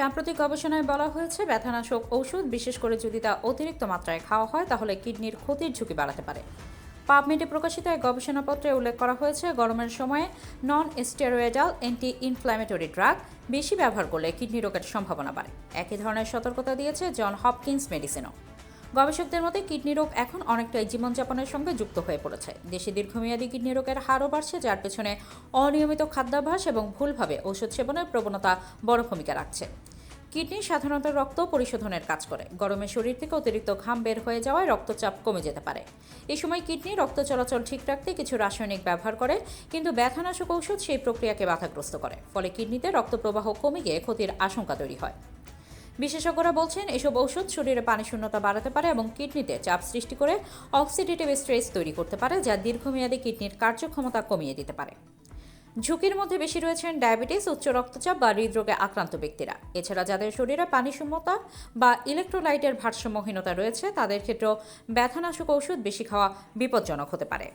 সাম্প্রতিক গবেষণায় বলা হয়েছে ব্যথানাশক ঔষধ, বিশেষ করে যদি তা অতিরিক্ত মাত্রায় খাওয়া হয়, তাহলে কিডনির ক্ষতির ঝুঁকি বাড়াতে পারে। পাবমেডে প্রকাশিত এক গবেষণাপত্রে উল্লেখ করা হয়েছে, গরমের সময়ে non steroidal anti inflammatory drug বেশি ব্যবহার করলে কিডনি রোগের সম্ভাবনা বাড়ে। একই ধরনের সতর্কতা দিয়েছে জন হপকিন্স মেডিসিনও। গবেষকদের মতে কিডনি রোগ এখন অনেকটাই জীবনযাপনের সঙ্গে যুক্ত হয়ে পড়েছে। দেশে দীর্ঘমেয়াদী কিডনি রোগের হারও বাড়ছে, যার পেছনে অনিয়মিত খাদ্যাভ্যাস এবং ভুলভাবে ওষুধ সেবনের প্রবণতা বড় ভূমিকা রাখছে। কিডনি সাধারণত রক্ত পরিশোধনের কাজ করে। গরমে শরীর থেকে অতিরিক্ত ঘাম বের হয়ে যাওয়ায় রক্তচাপ কমে যেতে পারে। এই সময় কিডনি রক্ত চলাচল ঠিক রাখতে কিছু রাসায়নিক ব্যবহার করে, কিন্তু ব্যথানাশক ঔষধ সেই প্রক্রিয়াকে বাধাগ্রস্ত করে। ফলে কিডনিতে রক্ত প্রবাহ কমে গিয়ে ক্ষতির আশঙ্কা তৈরি হয়। বিশেষজ্ঞরা বলছেন, এসব ঔষধ শরীরে পানি শূন্যতা বাড়াতে পারে এবং কিডনিতে চাপ সৃষ্টি করে অক্সিডেটিভ স্ট্রেস তৈরি করতে পারে, যা দীর্ঘমেয়াদী কিডনির কার্যক্ষমতা কমিয়ে দিতে পারে। ঝুঁকির মধ্যে বেশি রয়েছেন ডায়াবেটিস, উচ্চ রক্তচাপ বা হৃদরোগে আক্রান্ত ব্যক্তিরা। এছাড়া যাদের শরীরে পানি শূন্যতা বা ইলেকট্রোলাইটের ভারসাম্যহীনতা রয়েছে, তাদের ক্ষেত্রেও ব্যথানাশক ঔষধ বেশি খাওয়া বিপজ্জনক হতে পারে।